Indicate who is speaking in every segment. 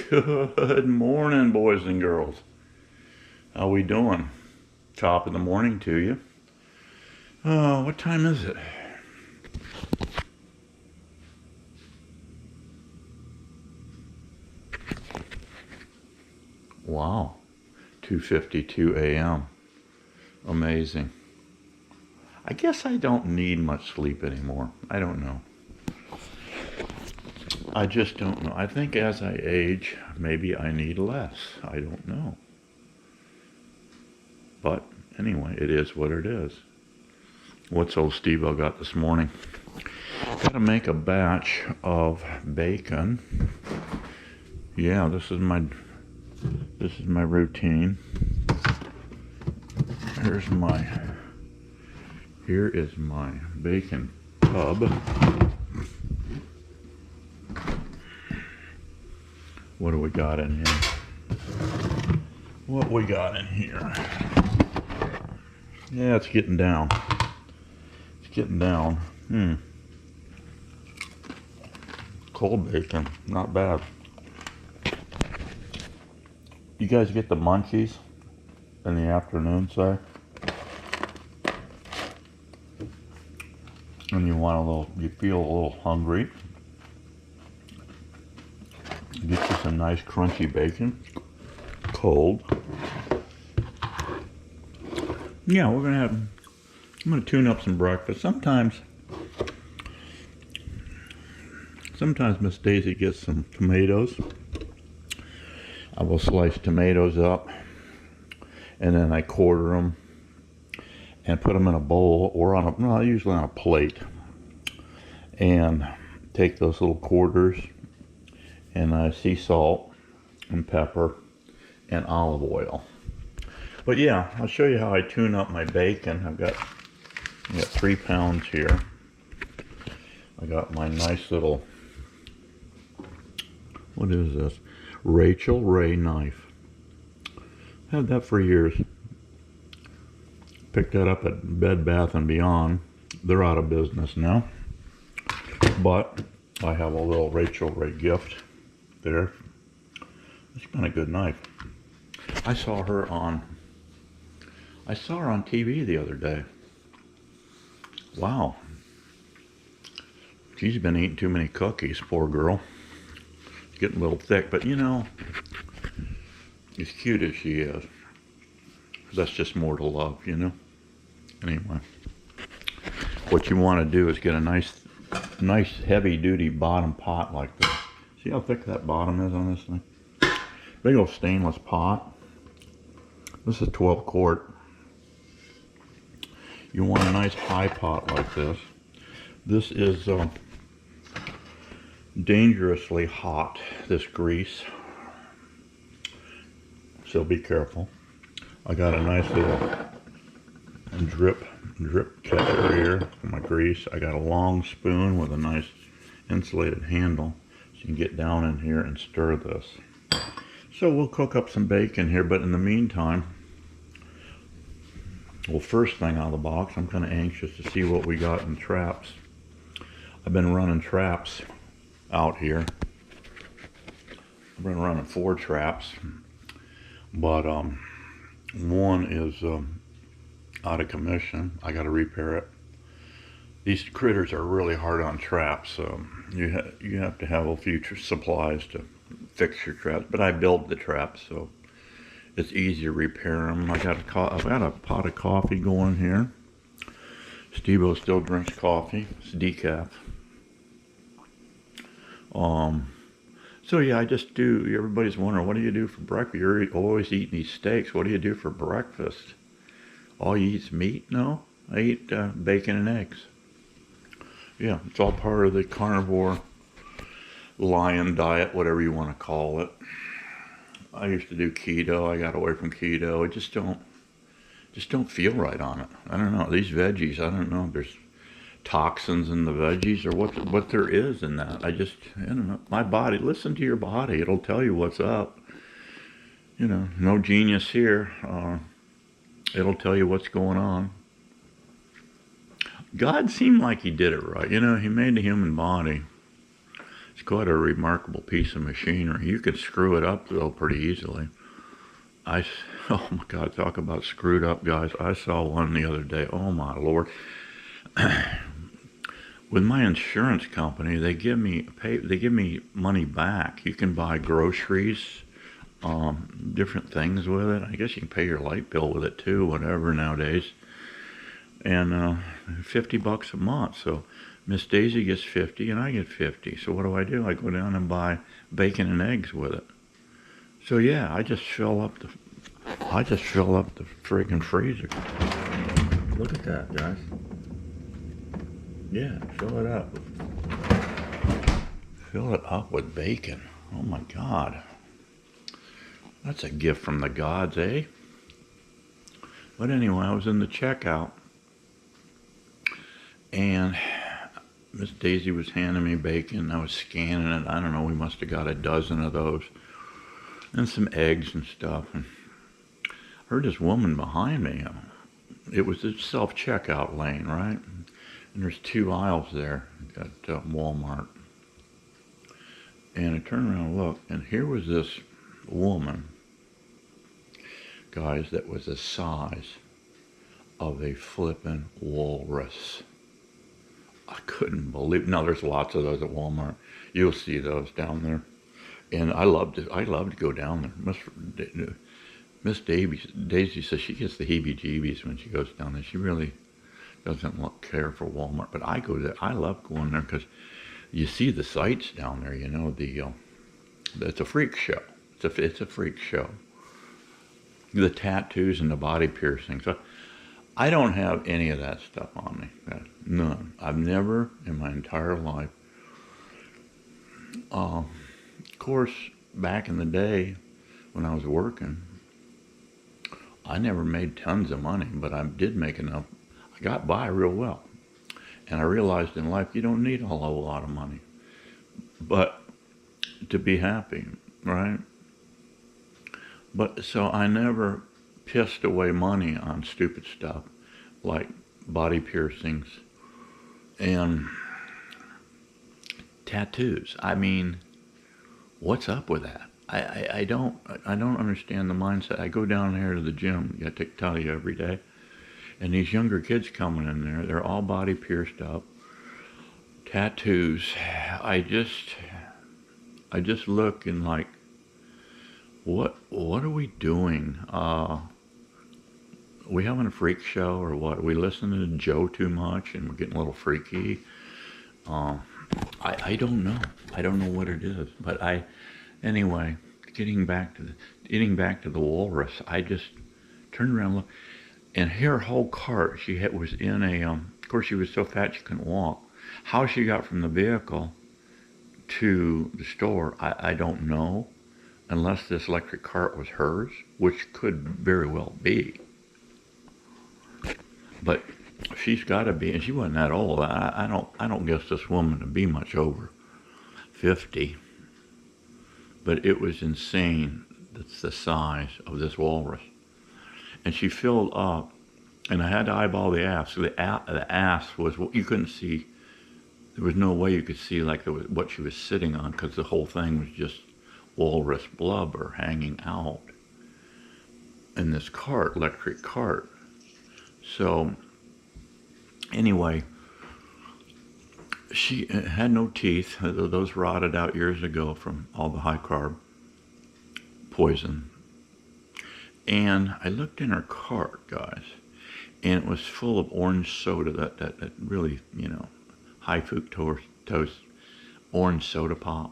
Speaker 1: Good morning, boys and girls. How we doing? Top of the morning to you. Oh, what time is it? Wow, 2:52 a.m. Amazing. I guess I don't need much sleep anymore. I don't know. I just don't know. I think as I age, maybe I need less. I don't know. But anyway, it is what it is. What's old Steveo got this morning? Got to make a batch of bacon. Yeah, this is my routine. Here is my bacon tub. What do we got in here? What we got in here? Yeah, it's getting down. It's getting down. Cold bacon, not bad. You guys get the munchies in the afternoon, say? And you feel a little hungry. Get you some nice crunchy bacon, cold. Yeah, I'm gonna tune up some breakfast. Sometimes Miss Daisy gets some tomatoes. I will slice tomatoes up, and then I quarter them and put them in a bowl or usually on a plate, and take those little quarters and sea salt and pepper and olive oil. But yeah, I'll show you how I tune up my bacon. I got 3 pounds here. I got my nice little, what is this? Rachel Ray knife. Had that for years. Picked that up at Bed Bath & Beyond. They're out of business now. But I have a little Rachel Ray gift there. It's been a good knife. I saw her on TV the other day. Wow. She's been eating too many cookies, poor girl. She's getting a little thick, but as cute as she is, that's just more to love, Anyway, what you want to do is get a nice heavy-duty bottom pot like this. See how thick that bottom is on this thing? Big old stainless pot. This is 12 quart. You want a nice high pot like this. This is dangerously hot, this grease. So be careful. I got a nice little drip catcher here for my grease. I got a long spoon with a nice insulated handle, so you can get down in here and stir this. So we'll cook up some bacon here, but in the meantime, well, first thing out of the box, I'm kind of anxious to see what we got in traps. I've been running traps out here. I've been running 4 traps, but one is out of commission. I got to repair it. These critters are really hard on traps, so you have to have a few supplies to fix your traps. But I built the traps, so it's easy to repair them. I've got a pot of coffee going here. Steveo still drinks coffee. It's decaf. So yeah, I just do. Everybody's wondering, what do you do for breakfast? You're always eating these steaks. What do you do for breakfast? All you eat is meat? No, I eat bacon and eggs. Yeah, it's all part of the carnivore lion diet, whatever you want to call it. I used to do keto. I got away from keto. I just don't feel right on it. I don't know. These veggies, I don't know if there's toxins in the veggies or what there is in that. I don't know. My body, listen to your body. It'll tell you what's up. No genius here. It'll tell you what's going on. God seemed like he did it right. He made the human body It's quite a remarkable piece of machinery. You can screw it up, though, pretty easily. Oh my God, talk about screwed up, guys. I saw one the other day. Oh my Lord. With my insurance company, they give me money back. You can buy groceries, different things with it. I guess you can pay your light bill with it too, whatever nowadays. And $50 a month. So Miss Daisy gets 50 and I get 50. So what do? I go down and buy bacon and eggs with it. So yeah, I just fill up the friggin' freezer. Look at that, guys. Yeah, fill it up. Fill it up with bacon. Oh my God. That's a gift from the gods, eh? But anyway, I was in the checkout and Miss Daisy was handing me bacon. I was scanning it. I don't know, we must have got a dozen of those. And some eggs and stuff. And I heard this woman behind me. It was a self-checkout lane, right? And there's 2 aisles there at Walmart. And I turned around and looked, and here was this woman, guys, that was the size of a flippin' walrus. I couldn't believe it. Now, there's lots of those at Walmart. You'll see those down there. And I loved it. I love to go down there. Miss Daisy says she gets the heebie-jeebies when she goes down there. She really doesn't care for Walmart. But I go there. I love going there because you see the sights down there. You know, it's a freak show. It's a freak show. The tattoos and the body piercings. I don't have any of that stuff on me. None. I've never in my entire life. Of course, back in the day when I was working, I never made tons of money, but I did make enough. I got by real well. And I realized in life you don't need a whole lot of money, but to be happy, right? But so I never pissed away money on stupid stuff like body piercings and tattoos. I mean, what's up with that? I don't understand the mindset. I go down there to the gym, I tell you every day, and these younger kids coming in there, they're all body pierced up, tattoos. I just look and like, what are we doing? We having a freak show or what? Are we listening to Joe too much and we're getting a little freaky? I don't know. I don't know what it is. But anyway, getting back to the walrus, I just turned around and looked, and her whole cart, was in a, of course she was so fat she couldn't walk. How she got from the vehicle to the store, I don't know, unless this electric cart was hers, which could very well be. But she's got to be, and she wasn't that old. I don't guess this woman to be much over 50. But it was insane. That's the size of this walrus. And she filled up, and I had to eyeball the ass. So the ass was, you couldn't see, there was no way you could see like what she was sitting on, because the whole thing was just walrus blubber hanging out in this cart, electric cart. So anyway, she had no teeth. Those rotted out years ago from all the high carb poison. And I looked in her cart, guys, and it was full of orange soda, that really, high fructose orange soda pop.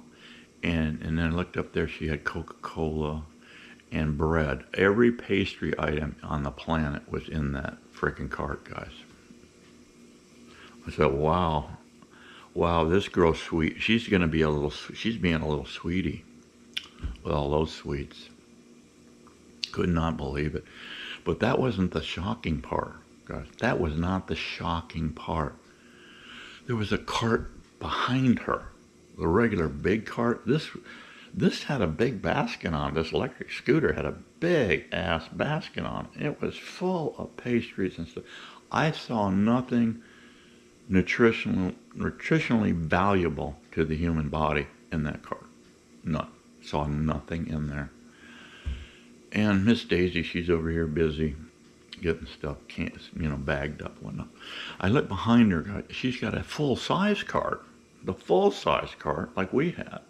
Speaker 1: And then I looked up there, she had Coca-Cola and bread. Every pastry item on the planet was in that freaking cart, guys. I said, wow, this girl's sweet. She's being a little sweetie with all those sweets. Could not believe it. But that wasn't the shocking part, guys. That was not the shocking part. There was a cart behind her, the regular big cart. This had a big basket on it. This electric scooter had a big ass basket on it. It was full of pastries and stuff. I saw nothing nutritionally valuable to the human body in that cart. None. Saw nothing in there. And Miss Daisy, she's over here busy getting stuff, bagged up, whatnot. I look behind her. She's got a full-size cart, the full-size cart like we had.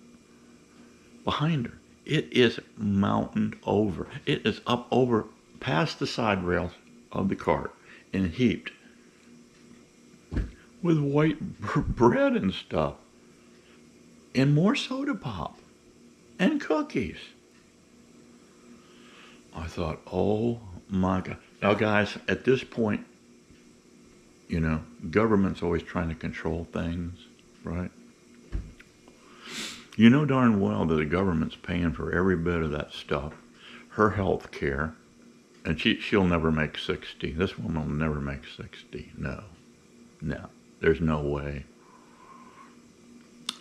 Speaker 1: Behind her, it is mountained over. It is up over past the side rails of the cart and heaped with white bread and stuff, and more soda pop and cookies. I thought, oh my God. Now, guys, at this point, government's always trying to control things, right? You know darn well that the government's paying for every bit of that stuff. Her health care, and she'll never make 60. This woman will never make 60. No, there's no way.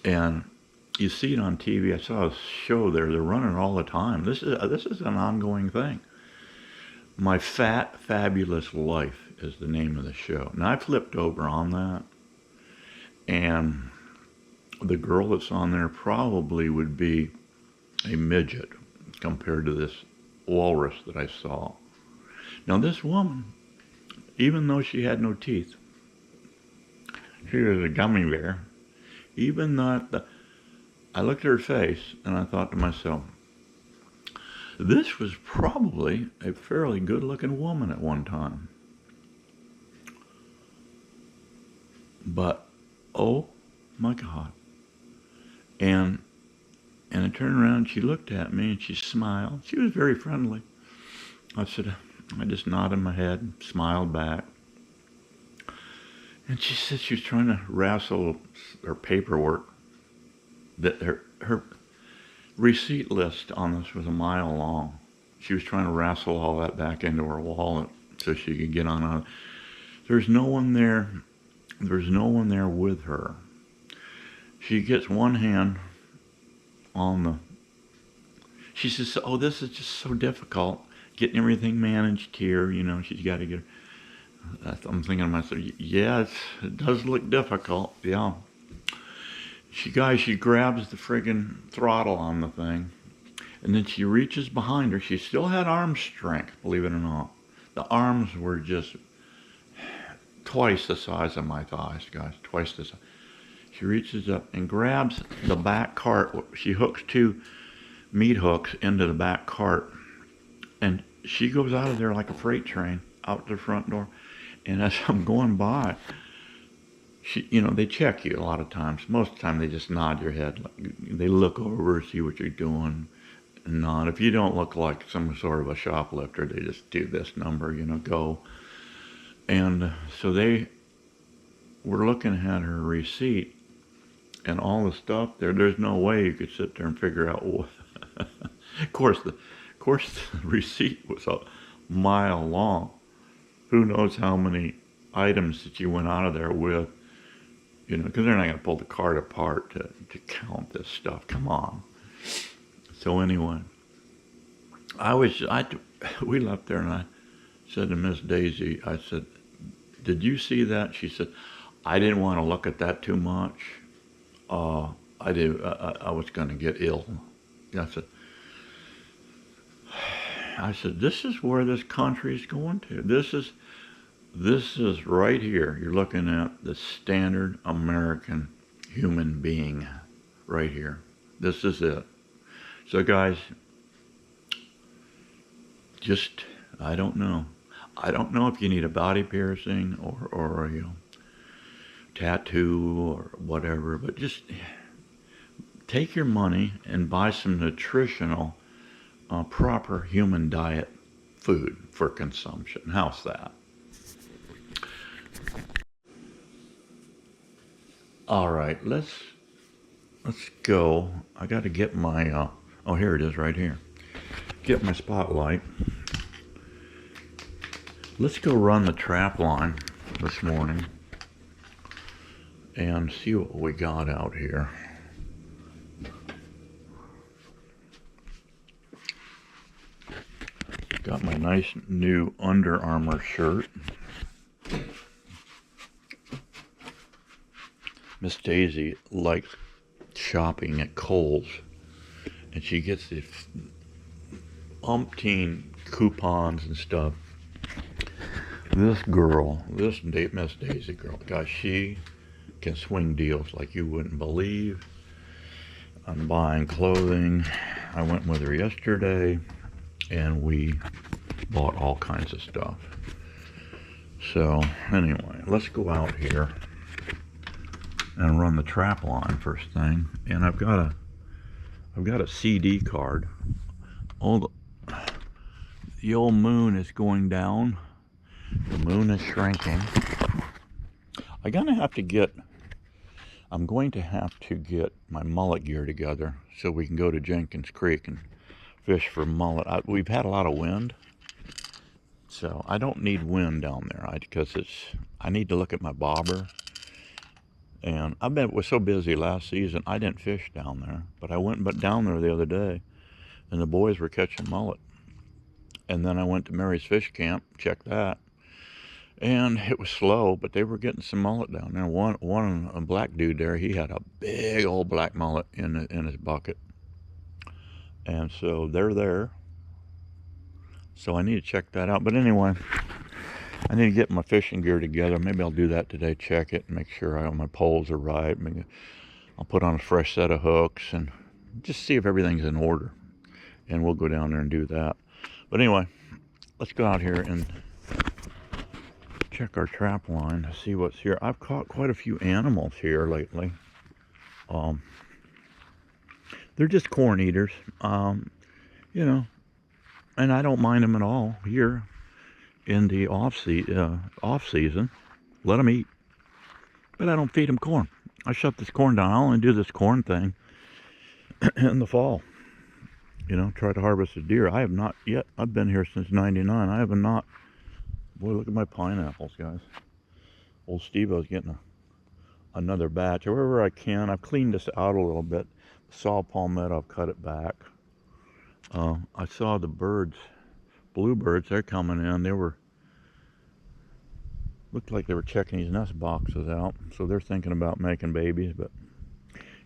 Speaker 1: And you see it on TV. I saw a show there. They're running all the time. This is an ongoing thing. My Fat Fabulous Life is the name of the show. Now, I flipped over on that, and the girl that's on there probably would be a midget compared to this walrus that I saw. Now, this woman, even though she had no teeth, she was a gummy bear. Even that, I looked at her face and I thought to myself, this was probably a fairly good-looking woman at one time. But, oh my God. And I turned around and she looked at me and she smiled. She was very friendly. I just nodded my head, smiled back. And she said she was trying to wrestle her paperwork, that her receipt list on this was a mile long. She was trying to wrestle all that back into her wallet so she could get on. There's no one there. There's no one there with her. She gets one hand on the... She says, oh, this is just so difficult, getting everything managed here. She's got to get... I'm thinking to myself, yeah, it does look difficult, yeah. She grabs the friggin' throttle on the thing, and then she reaches behind her. She still had arm strength, believe it or not. The arms were just twice the size of my thighs, guys, twice the size. She reaches up and grabs the back cart. She hooks two meat hooks into the back cart, and she goes out of there like a freight train, out the front door. And as I'm going by, they check you a lot of times. Most of the time, they just nod your head. They look over, see what you're doing, and nod. If you don't look like some sort of a shoplifter, they just do this number, go. And so they were looking at her receipt and all the stuff there. There's no way you could sit there and figure out what. Of course, the receipt was a mile long. Who knows how many items that you went out of there with, because they're not going to pull the cart apart to count this stuff. Come on. So anyway, we left there and I said to Miss Daisy, I said, did you see that? She said, I didn't want to look at that too much. I was going to get ill. I said, this is where this country is going to. This is right here. You're looking at the standard American human being right here. This is it. So guys, I don't know. I don't know if you need a body piercing or a tattoo or whatever, but just take your money and buy some nutritional, proper human diet food for consumption. How's that? All right, let's go. I got to get my oh, here it is right here. Get my spotlight. Let's go run the trap line this morning and see what we got out here. Got my nice new Under Armour shirt. Miss Daisy likes shopping at Kohl's, and she gets the umpteen coupons and stuff. This girl, this Miss Daisy girl, gosh, she can swing deals like you wouldn't believe. I'm buying clothing. I went with her yesterday, and we bought all kinds of stuff. So anyway, let's go out here and run the trap line first thing. And I've got a CD card. The old moon is going down. The moon is shrinking. I'm going to have to get my mullet gear together so we can go to Jenkins Creek and fish for mullet. We've had a lot of wind, so I don't need wind down there because I need to look at my bobber. And was so busy last season I didn't fish down there, but I went down there the other day, and the boys were catching mullet. And then I went to Mary's Fish Camp, checked that, and it was slow, but they were getting some mullet down there. A black dude there, he had a big old black mullet in his bucket. And so they're there. So I need to check that out. But anyway, I need to get my fishing gear together. Maybe I'll do that today, check it, and make sure my poles are right. Maybe I'll put on a fresh set of hooks and just see if everything's in order. And we'll go down there and do that. But anyway, let's go out here and check our trap line to see what's here. I've caught quite a few animals here lately. They're just corn eaters, you know, and I don't mind them at all here in the off season. Let them eat, but I don't feed them corn. I shut this corn down. I only do this corn thing in the fall. You know, try to harvest a deer. I have not yet. I've been here since '99. I have not. Boy, look at my pineapples, guys. Old Steveo's getting another batch. Wherever I can, I've cleaned this out a little bit. Saw palmetto, I've cut it back. I saw the birds, bluebirds, they're coming in. Looked like they were checking these nest boxes out. So they're thinking about making babies. But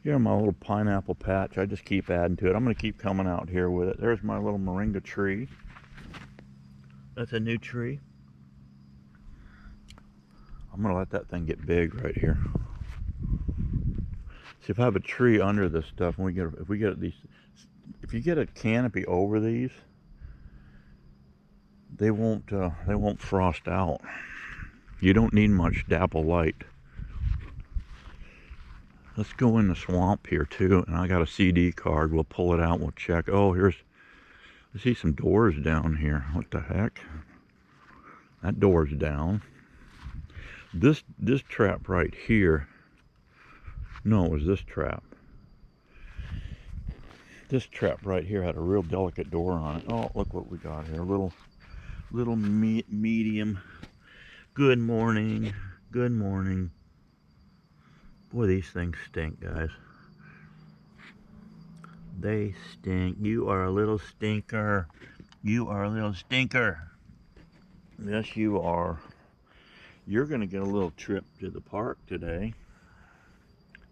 Speaker 1: here, my little pineapple patch, I just keep adding to it. I'm going to keep coming out here with it. There's my little moringa tree. That's a new tree. I'm going to let that thing get big right here. See, if I have a tree under this stuff, and if you get a canopy over these, they won't frost out. You don't need much dapple light. Let's go in the swamp here too, and I got a CD card. We'll pull it out. We'll check. Oh, I see some doors down here. What the heck? That door's down. This trap right here. No, it was this trap. This trap right here had a real delicate door on it. Oh, look what we got here. Little medium. Good morning. Good morning. Boy, these things stink, guys. They stink. You are a little stinker. You are a little stinker. Yes, you are. You're going to get a little trip to the park today.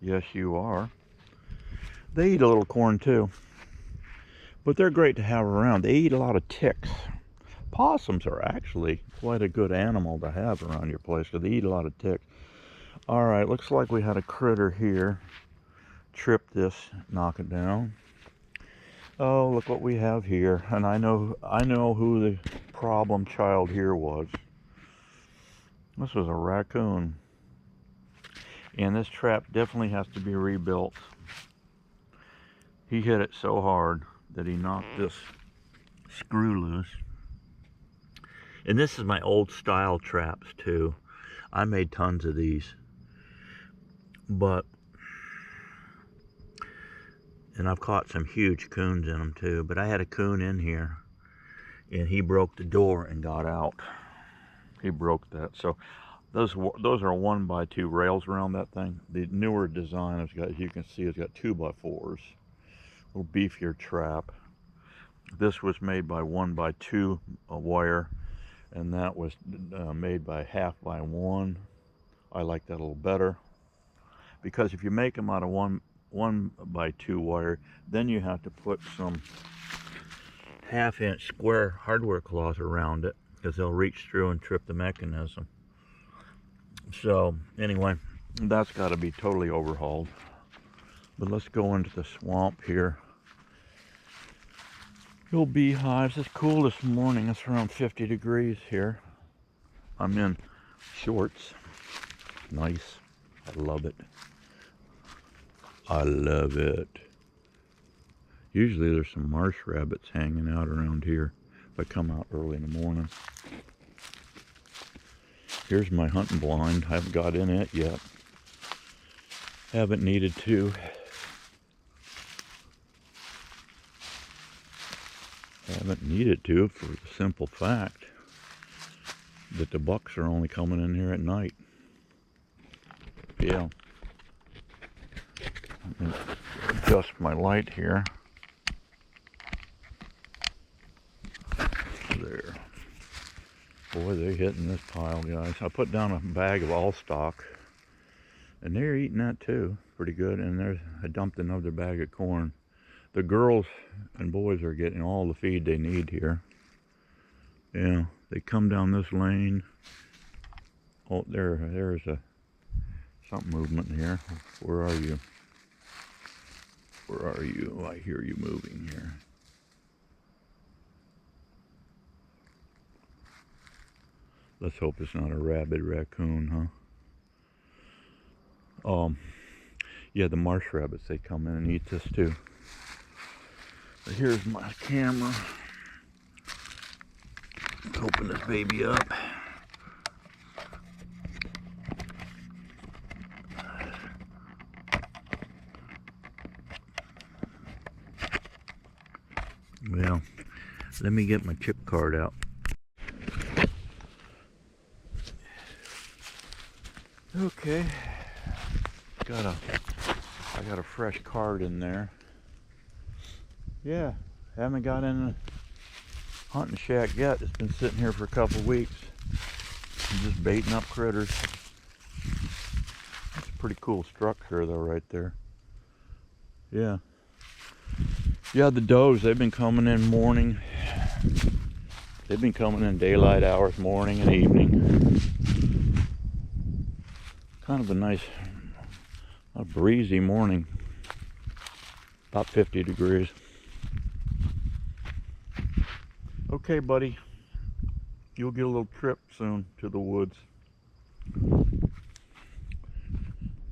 Speaker 1: Yes, you are. They eat a little corn too, but they're great to have around. They eat a lot of ticks. Possums are actually quite a good animal to have around your place because they eat a lot of ticks. All right, looks like we had a critter here. Trip this, knock it down. Oh, look what we have here. And I know who the problem child here was. This was a raccoon. And this trap definitely has to be rebuilt. He hit it so hard that he knocked this screw loose. And this is my old style traps too. I made tons of these. And I've caught some huge coons in them too. But I had a coon in here, and he broke the door and got out. He broke that. So those are 1x2 rails around that thing. The newer design has got, as you can see, it's got 2x4s. A little beefier trap. This was made by 1x2 wire, and that was made by 1/2x1. I like that a little better, because if you make them out of 1 1x2 wire. Then you have to put some 1/2-inch square hardware cloth around it, because they'll reach through and trip the mechanism. So anyway, that's got to be totally overhauled. But let's go into the swamp here. Little beehives. It's cool this morning. It's around 50 degrees here. I'm in shorts. Nice. I love it. I love it. Usually there's some marsh rabbits hanging out around here if I come out early in the morning. Here's my hunting blind. I haven't got in it yet. Haven't needed to. Haven't needed to for the simple fact that the bucks are only coming in here at night. Yeah. Adjust my light here. There. Boy, they're hitting this pile, guys. I put down a bag of all stock, and they're eating that too, pretty good. And I dumped another bag of corn. The girls and boys are getting all the feed they need here. Yeah, they come down this lane. Oh, there's some movement here. Where are you? Where are you? I hear you moving here. Let's hope it's not a rabid raccoon, huh? Yeah, the marsh rabbits, they come in and eat this too. But here's my camera. Let's open this baby up. Well, let me get my chip card out. Okay, I got a fresh card in there. Yeah, haven't got in the hunting shack yet. It's been sitting here for a couple of weeks. I'm just baiting up critters. That's a pretty cool structure though right there. Yeah. Yeah, the does, they've been coming in morning. They've been coming in daylight hours, morning and evening. Kind of a nice, breezy morning. About 50 degrees. Okay, buddy. You'll get a little trip soon to the woods.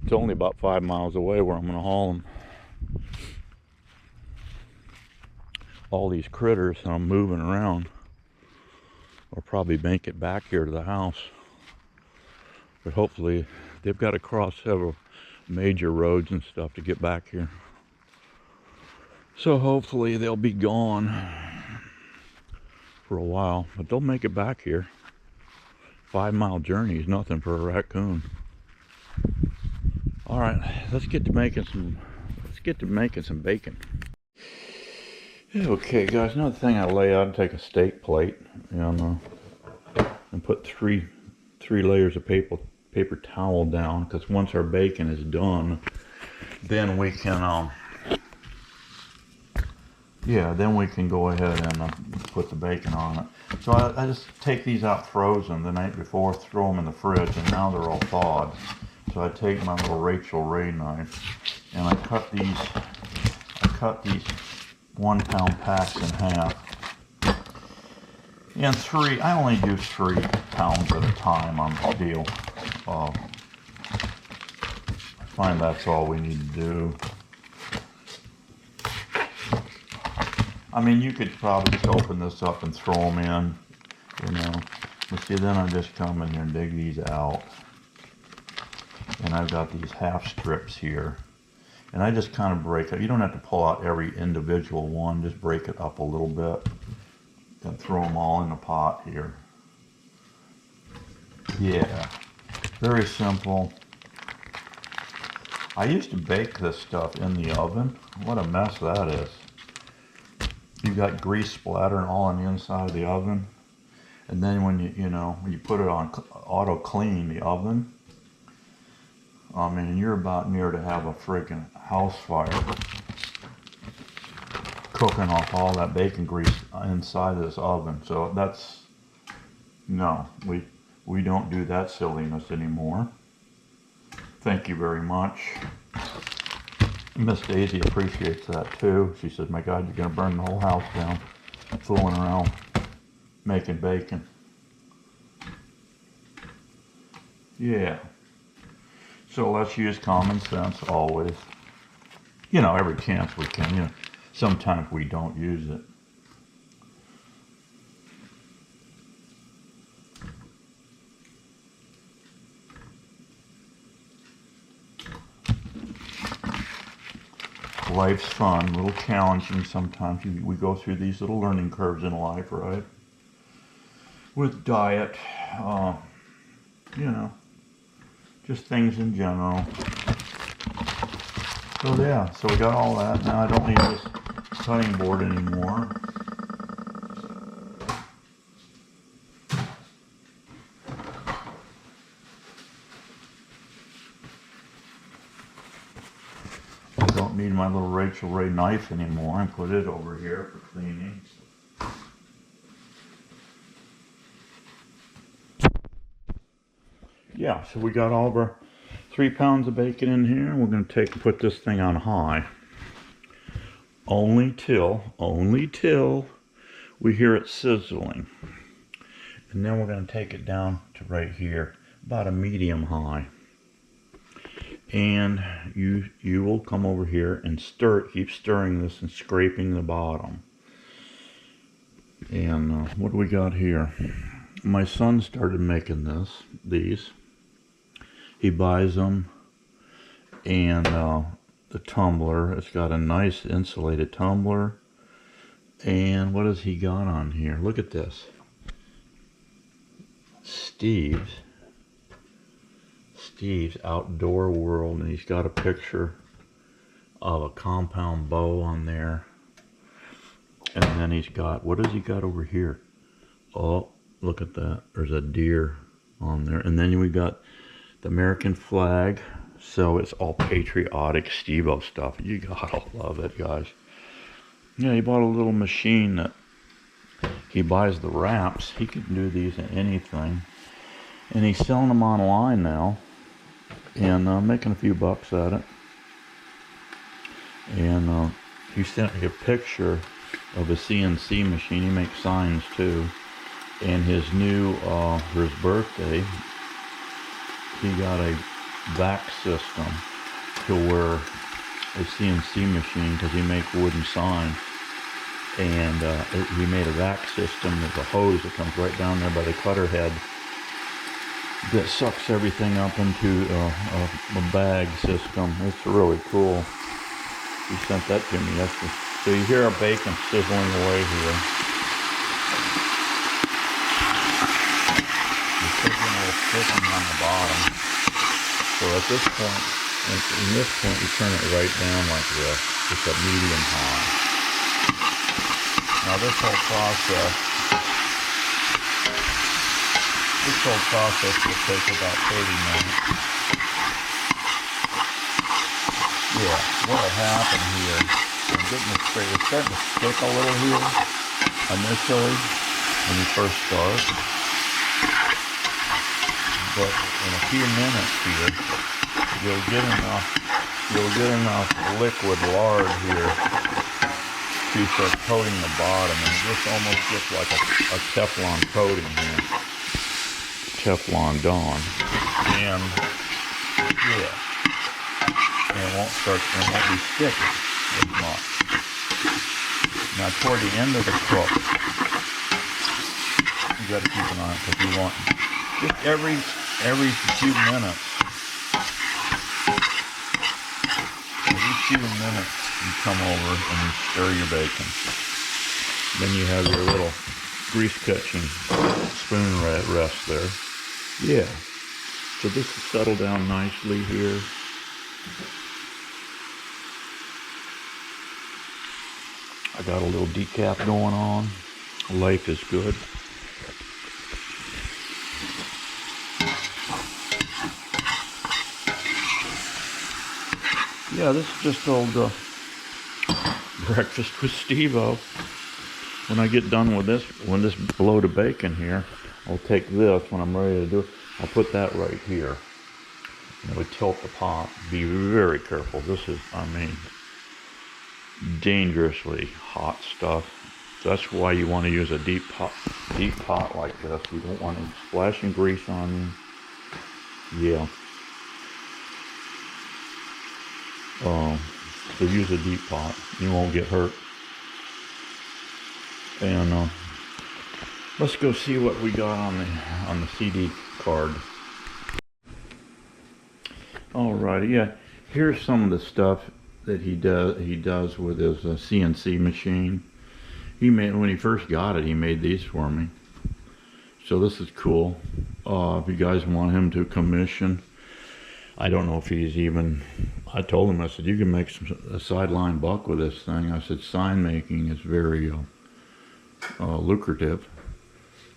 Speaker 1: It's only about 5 miles away where I'm going to haul them. All these critters that I'm moving around will probably make it back here to the house. But hopefully, they've got to cross several major roads and stuff to get back here. So hopefully they'll be gone for a while, but they'll make it back here. 5-mile journey is nothing for a raccoon. All right, let's get to making some bacon. Okay, guys, another thing I lay out, take a steak plate, and put three layers of paper towel down, because once our bacon is done, then we can then we can go ahead and put the bacon on it. So I just take these out frozen the night before, throw them in the fridge, and now they're all thawed. So I take my little Rachel Ray knife and I cut these 1-pound packs in half. And I only do 3 pounds at a time on the deal. I find that's all we need to do. I mean, you could probably just open this up and throw them in, But see, then I just come in here and dig these out. And I've got these half strips here. And I just kind of break it. You don't have to pull out every individual one. Just break it up a little bit. And throw them all in the pot here. Yeah. Very simple. I used to bake this stuff in the oven. What a mess that is. You got grease splattering all on the inside of the oven. And then when you put it on auto clean, the oven, I mean, you're about near to have a friggin' house fire cooking off all that bacon grease inside this oven. So that's, no, we don't do that silliness anymore. Thank you very much. Miss Daisy appreciates that too. She said, my God, you're gonna burn the whole house down fooling around making bacon. Yeah. So let's use common sense always. You know, every chance we can. You know, sometimes we don't use it. Life's fun, a little challenging sometimes. We go through these little learning curves in life, right? With diet, you know, just things in general. So yeah, so we got all that. Now I don't need this cutting board anymore. I don't need my little Rachel Ray knife anymore. I put it over here for cleaning. Yeah, so we got all of our 3 pounds of bacon in here. We're going to put this thing on high. Only till we hear it sizzling. And then we're going to take it down to right here, about a medium high. And you will come over here and stir it, keep stirring this and scraping the bottom. And what do we got here? My son started making these. He buys them, and the tumbler, it's got a nice insulated tumbler. And what has he got on here? Look at this. Steve's Outdoor World, and he's got a picture of a compound bow on there. And then he's got, what has he got over here? Oh, look at that. There's a deer on there. And then we got the American flag. So it's all patriotic Steveo stuff. You gotta love it, guys. Yeah, he bought a little machine that he buys the wraps. He can do these in anything. And he's selling them online now. And making a few bucks at it. And he sent me a picture of a CNC machine. He makes signs too. And his new, for his birthday, he got a vac system to where a CNC machine, because he makes wooden signs, and he made a vac system. There's a hose that comes right down there by the cutter head that sucks everything up into a bag system. It's really cool. He sent that to me yesterday. So you hear our bacon sizzling away here. You're taking a little thickening on the bottom. So at this point, in this point, you turn it right down like this. It's a medium high. Now this whole process will take about 30 minutes. Yeah, what'll happen here, I'm getting it straight. It's starting to stick a little here initially when you first start. But in a few minutes here, you'll get enough liquid lard here to start coating the bottom, and this almost gets like a Teflon coating here. Teflon Dawn. And yeah. And it won't be sticky as much. Now toward the end of the cook, you gotta keep an eye on it because you want just every few minutes. Every few minutes you come over and you stir your bacon. Then you have your little grease catching spoon rest there. Yeah. So this will settle down nicely here. I got a little decaf going on. Life is good. Yeah, this is just old breakfast with Steveo. When I get done with this, when this load of bacon here, I'll take this when I'm ready to do it. I'll put that right here. And it would tilt the pot. Be very careful. This is, I mean, dangerously hot stuff. That's why you want to use a deep pot like this. You don't want it splashing grease on you. Yeah. So use a deep pot. You won't get hurt. And let's go see what we got on the CD card. Alrighty, yeah. Here's some of the stuff that he does with his CNC machine. He made, when he first got it, he made these for me. So this is cool. If you guys want him to commission, I don't know if he's even, I told him, I said, you can make a sideline buck with this thing. I said, sign making is very lucrative.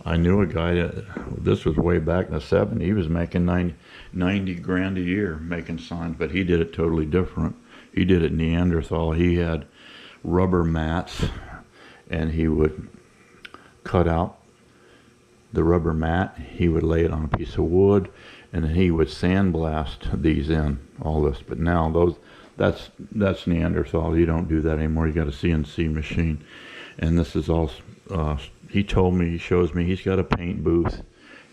Speaker 1: I knew a guy that, this was way back in the 70s, he was making 90 grand a year making signs, but he did it totally different. He did it Neanderthal. He had rubber mats, and he would cut out the rubber mat, he would lay it on a piece of wood, and then he would sandblast these in, all this. But now that's Neanderthal. You don't do that anymore. You got a CNC machine. And this is all, he told me, he shows me, he's got a paint booth.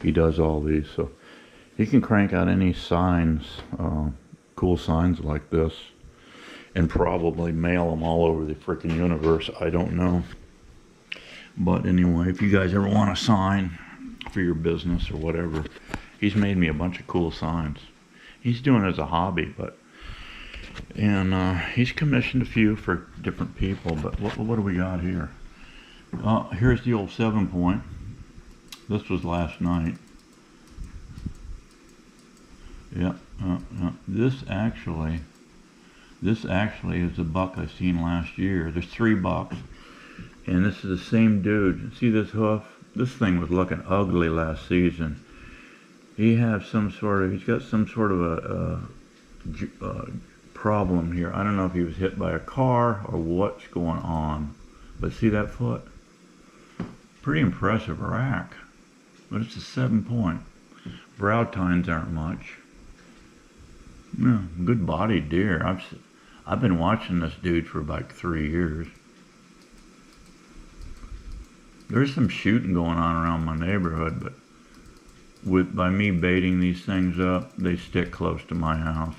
Speaker 1: He does all these, so he can crank out any signs, cool signs like this, and probably mail them all over the freaking universe. I don't know. But anyway, if you guys ever want a sign for your business or whatever, he's made me a bunch of cool signs. He's doing it as a hobby, and he's commissioned a few for different people. But what do we got here? Here's the old 7-point. This was last night. Yeah, this actually is a buck I seen last year. There's 3 bucks, and this is the same dude. See this hoof? This thing was looking ugly last season. He's got some sort of a problem here. I don't know if he was hit by a car or what's going on, but see that foot? Pretty impressive rack, but it's a 7-point. Brow tines aren't much. Yeah, good bodied deer. I've been watching this dude for like 3 years. There's some shooting going on around my neighborhood, but by me baiting these things up, they stick close to my house,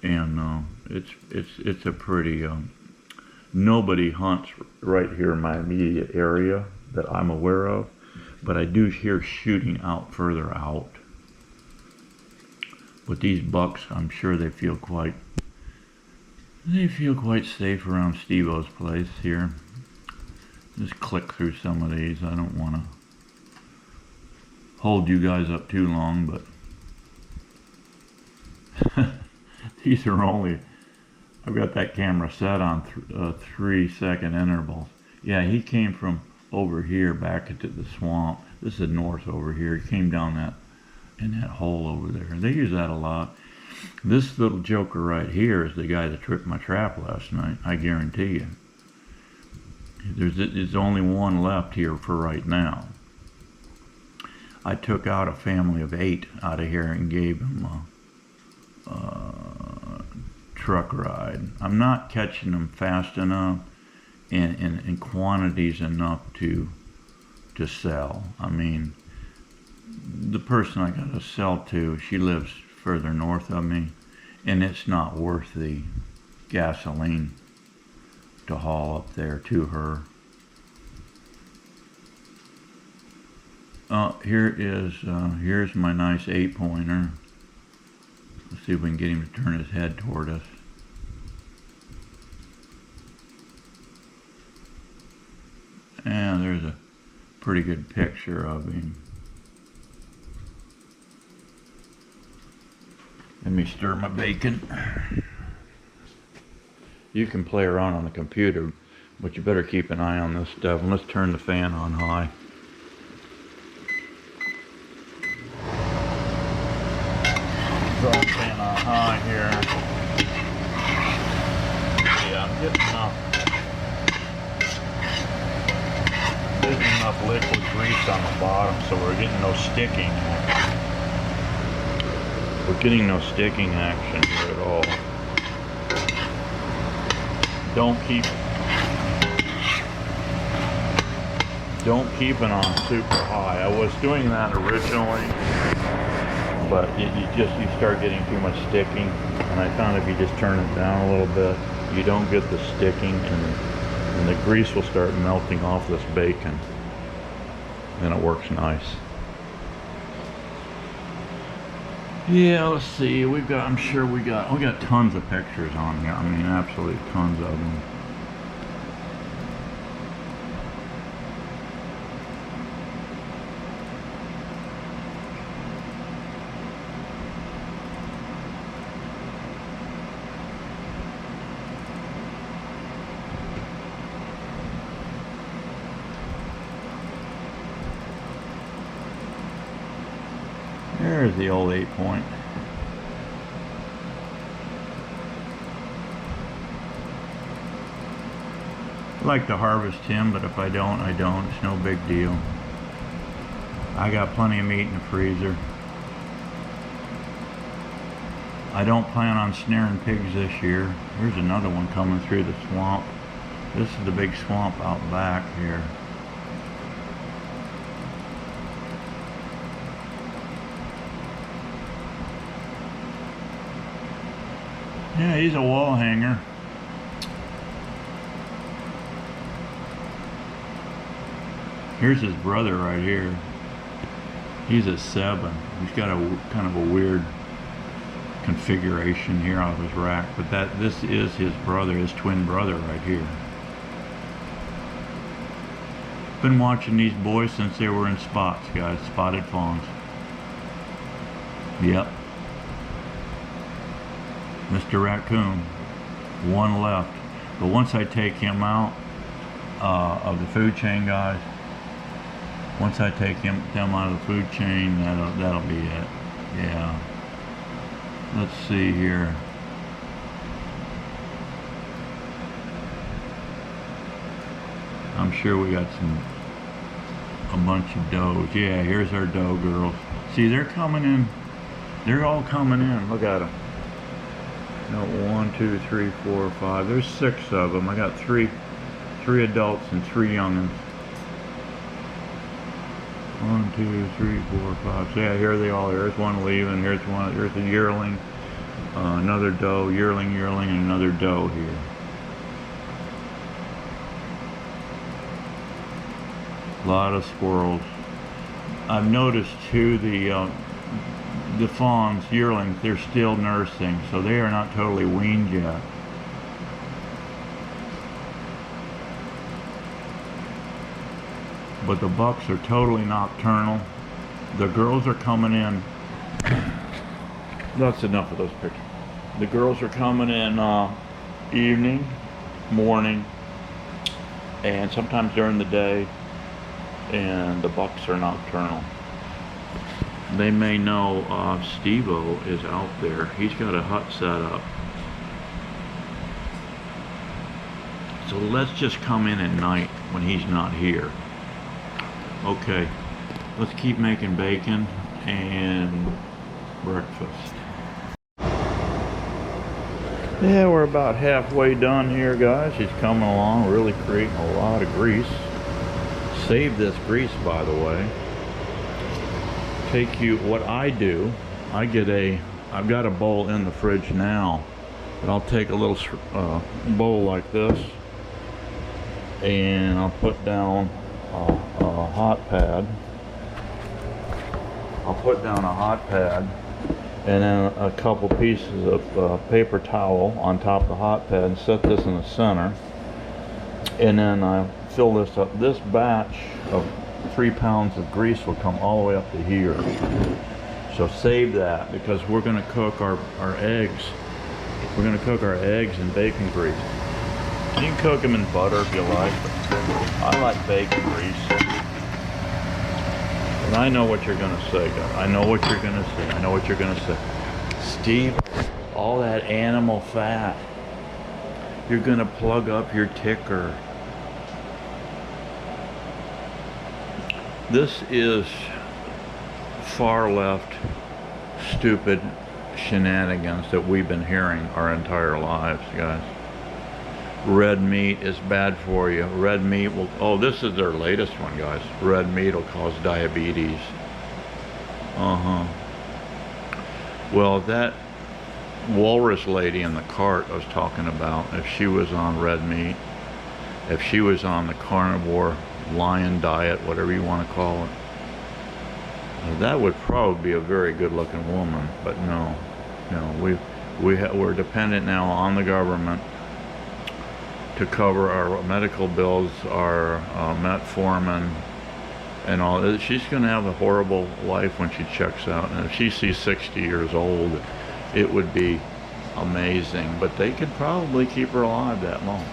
Speaker 1: and it's a pretty. Nobody hunts right here in my immediate area that I'm aware of, but I do hear shooting out further out. But these bucks, I'm sure they feel quite safe around Steveo's place here. Just click through some of these. I don't want to hold you guys up too long, but these are only, I've got that camera set on 3-second intervals. Yeah, he came from over here back into the swamp. This is north over here. He came down in that hole over there. They use that a lot. This little joker right here is the guy that tripped my trap last night, I guarantee you. There's only one left here for right now. I took out a family of 8 out of here and gave them a truck ride. I'm not catching them fast enough and in quantities enough to sell. I mean, the person I got to sell to, she lives further north of me, and it's not worth the gasoline to haul up there to her. Here's my nice 8-pointer. Let's see if we can get him to turn his head toward us. And there's a pretty good picture of him. Let me stir my bacon. You can play around on the computer, but you better keep an eye on this stuff. And let's turn the fan on high. Turn the fan on high here. Getting enough liquid grease on the bottom, so we're getting no sticking. We're getting no sticking action here at all. Don't keep it on super high. I was doing that originally, but you start getting too much sticking, and I found if you just turn it down a little bit, you don't get the sticking, and the grease will start melting off this bacon, and it works nice. Yeah, let's see. I'm sure we got tons of pictures on here. I mean, absolutely tons of them. There's the old 8-point. I like to harvest him, but if I don't, I don't. It's no big deal. I got plenty of meat in the freezer. I don't plan on snaring pigs this year. Here's another one coming through the swamp. This is the big swamp out back here. Yeah, he's a wall hanger. Here's his brother right here. He's a 7. He's got a kind of a weird configuration here on his rack, but this is his brother, his twin brother right here. Been watching these boys since they were in spots, guys. Spotted fawns. Yep. Mr. Raccoon, one left. But once I take him out of the food chain, guys, once I take them out of the food chain, that'll be it. Yeah. Let's see here. I'm sure we got a bunch of does. Yeah, here's our doe girls. See, they're coming in. They're all coming in. Look at them. No, 1, 2, 3, 4, 5. There's 6 of them. I got three adults and 3 youngins. 1, 2, 3, 4, 5. So yeah, here they all. Here's one leaving. Here's a yearling, another doe, yearling, and another doe here. A lot of squirrels. I've noticed too the fawns, yearlings, they're still nursing, so they are not totally weaned yet. But the bucks are totally nocturnal. The girls are coming in. That's enough of those pictures. The girls are coming in evening, morning, and sometimes during the day, and the bucks are nocturnal. They may know Steveo is out there. He's got a hut set up. So let's just come in at night when he's not here. Okay, let's keep making bacon and breakfast. Yeah, we're about halfway done here, guys. He's coming along, really creating a lot of grease. Save this grease, by the way. What I do, I've got a bowl in the fridge now, but I'll take a little bowl like this, and I'll put down a hot pad. And then a couple pieces of paper towel on top of the hot pad, and set this in the center. And then I fill this up. This batch of 3 pounds of grease will come all the way up to here. So save that, because we're going to cook our eggs. We're going to cook our eggs in bacon grease. You can cook them in butter if you like, but I like bacon grease. And I know what you're going to say, guys. I know what you're going to say. Steve, all that animal fat. You're gonna plug up your ticker. This is far left stupid shenanigans that we've been hearing our entire lives, guys. Red meat is bad for you. Red meat will, oh, this is their latest one, guys. Red meat will cause diabetes. Well, that walrus lady in the cart I was talking about, if she was on red meat, if she was on the carnivore lion diet, whatever you want to call it, that would probably be a very good looking woman. But no, we're dependent now on the government to cover our medical bills, our metformin and all. She's going to have a horrible life when she checks out, and if she sees 60 years old, it would be amazing. But they could probably keep her alive that long,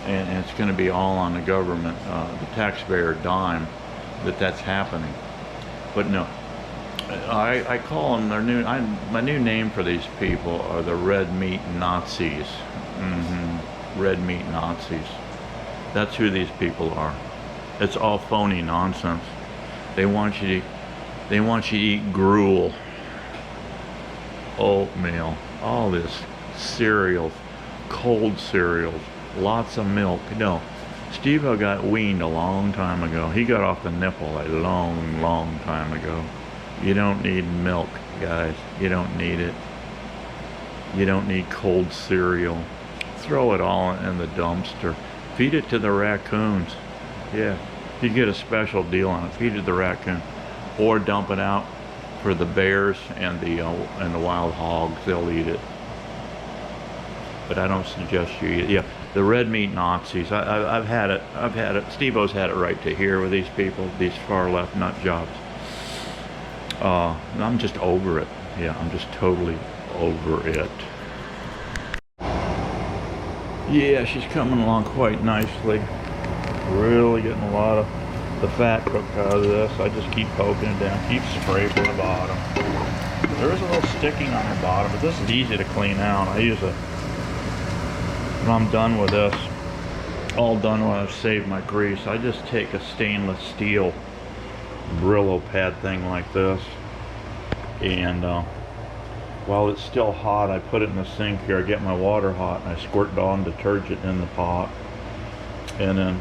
Speaker 1: and it's going to be all on the government, the taxpayer dime, that's happening. But no, I call them my new name for these people are the red meat Nazis. Red meat Nazis. That's who these people are. It's all phony nonsense. They want you to eat gruel, oatmeal, all this cereals, cold cereals, lots of milk. No, Steveo got weaned a long time ago. He got off the nipple a long time ago. You don't need milk, guys. You don't need it. You don't need cold cereal. Throw it all in the dumpster. Feed it to the raccoons. Yeah, you get a special deal on it. Feed it to the raccoon, or dump it out for the bears and the wild hogs. They'll eat it. But I don't suggest you eat it. Yeah, the red meat Nazis. I've had it. Steveo's had it right to here with these people, these far left nut jobs. I'm just over it. Yeah, I'm just totally over it. Yeah, she's coming along quite nicely. Really getting a lot of the fat cooked out of this. I just keep poking it down, keep scraping the bottom. There is a little sticking on the bottom, but this is easy to clean out. I use when I'm done with this, all done when I've saved my grease, I just take a stainless steel Brillo pad thing like this, and while it's still hot, I put it in the sink here. I get my water hot and I squirt Dawn detergent in the pot, and then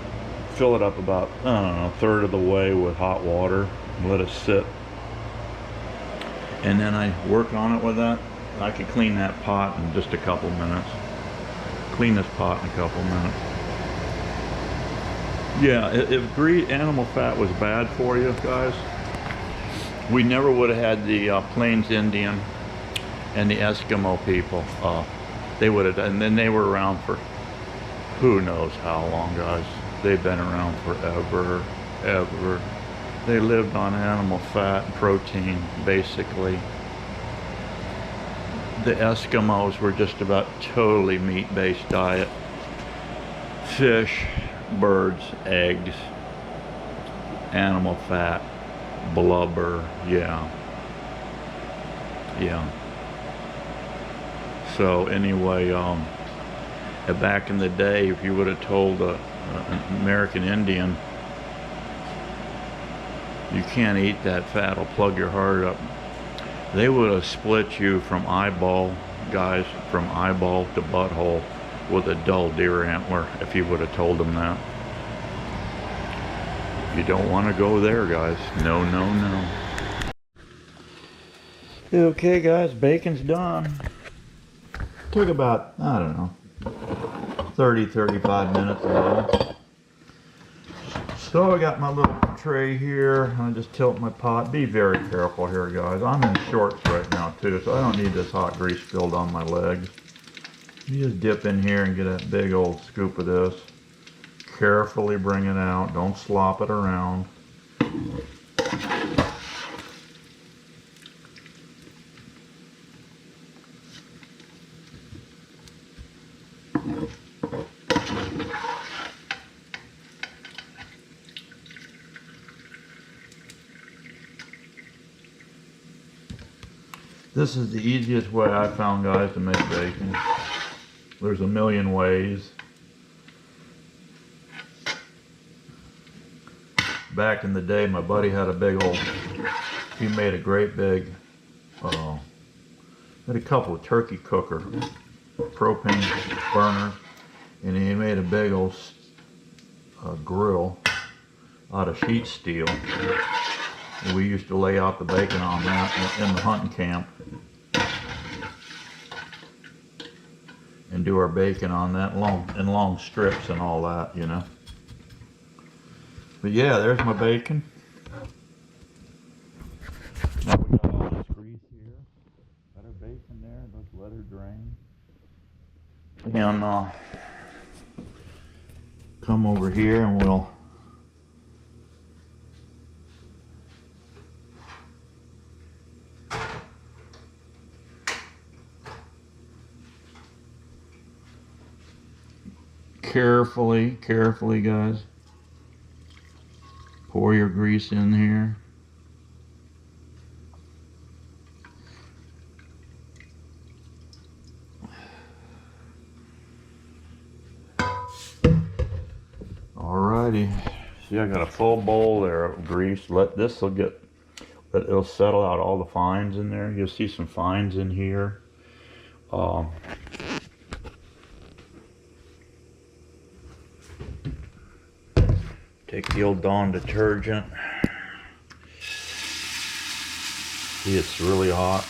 Speaker 1: fill it up about, I don't know, a third of the way with hot water and let it sit. And then I work on it with that. I could clean that pot in just a couple minutes. Clean this pot in a couple minutes. Yeah, if animal fat was bad for you guys, we never would have had the Plains Indian and the Eskimo people. They would have, and then they were around for who knows how long, guys. They've been around forever, ever. They lived on animal fat and protein, basically. The Eskimos were just about totally meat-based diet. Fish, birds, eggs, animal fat, blubber, yeah. So anyway, back in the day, if you would have told an American Indian, you can't eat that fat, it'll plug your heart up, they would have split you from eyeball, guys, from eyeball to butthole with a dull deer antler if you would have told them that. You don't want to go there, guys. No. Okay, guys, bacon's done. Took about, I don't know, 30-35 minutes now. So I got my little tray here. I just tilt my pot. Be very careful here, guys. I'm in shorts right now too, so I don't need this hot grease spilled on my legs. You just dip in here and get a big old scoop of this. Carefully bring it out. Don't slop it around. This is the easiest way I found, guys, to make bacon There's a million ways. Back in the day, my buddy had a big old, he made a great big, had a couple of turkey cooker, propane burners, and he made a big old grill out of sheet steel. And we used to lay out the bacon on that in the hunting camp and do our bacon on that in long strips and all that, you know. But yeah, there's my bacon. Now we got all this grease here. Got our bacon there. Let's let her drain. And come over here and we'll carefully guys, pour your grease in here. Alrighty, see, I got a full bowl there of grease. It'll settle out all the fines in there. You'll see some fines in here. Take the old Dawn detergent. See, it's really hot.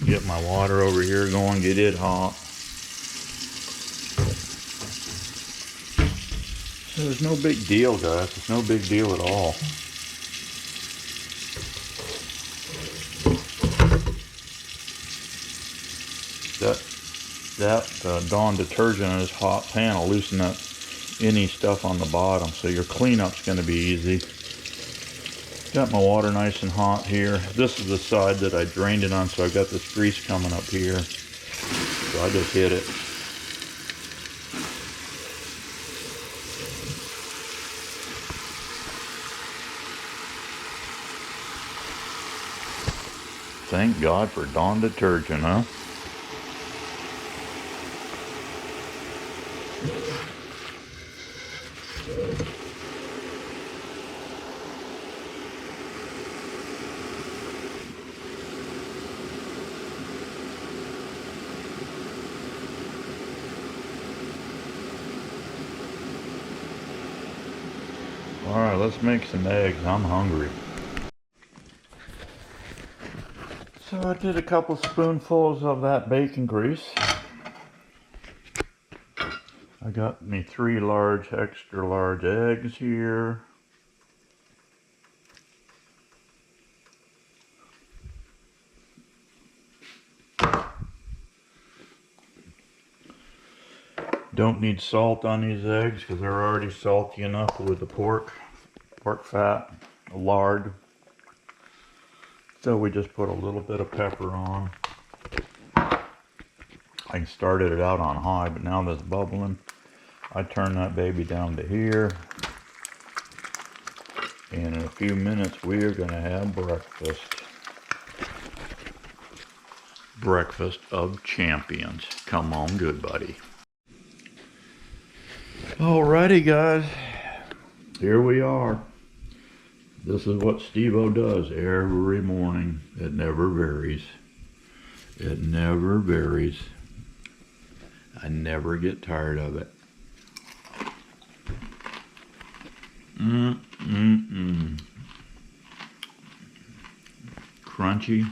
Speaker 1: Get my water over here going, get it hot. There's no big deal, guys. It's no big deal at all. That Dawn detergent in this hot pan will loosen up any stuff on the bottom, so your cleanup's going to be easy. Got my water nice and hot here. This is the side that I drained it on, so I've got this grease coming up here. So I just hit it. Thank God for Dawn detergent, huh? Alright, let's make some eggs. I'm hungry. So I did a couple spoonfuls of that bacon grease. I got me 3 large, extra large eggs here. Don't need salt on these eggs because they're already salty enough with the pork fat, lard. So we just put a little bit of pepper on. I started it out on high, but now that's bubbling. I turn that baby down to here. And in a few minutes we are going to have breakfast. Breakfast of champions. Come on, good buddy. Alrighty guys, here we are. This is what Steveo does every morning. It never varies. It never varies. I never get tired of it. Crunchy.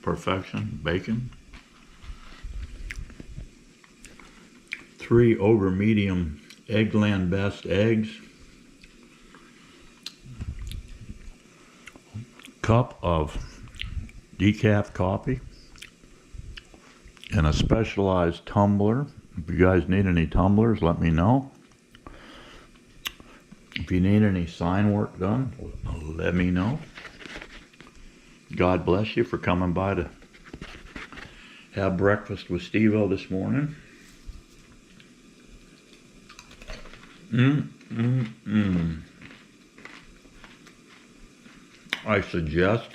Speaker 1: Perfection. Bacon. 3 over medium Eggland Best eggs. Cup of decaf coffee. And a specialized tumbler. If you guys need any tumblers, let me know. If you need any sign work done, let me know. God bless you for coming by to have breakfast with Steveo this morning. I suggest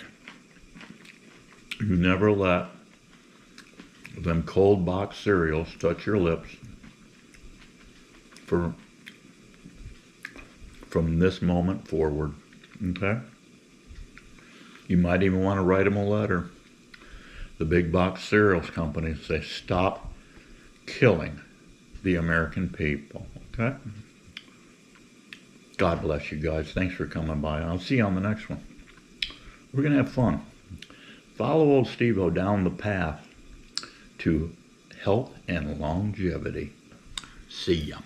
Speaker 1: You never let them cold box cereals touch your lips from this moment forward. Okay? You might even want to write them a letter. The big box cereals companies say, stop killing the American people. Okay? God bless you guys. Thanks for coming by. I'll see you on the next one. We're going to have fun. Follow old Steveo down the path to health and longevity. See ya.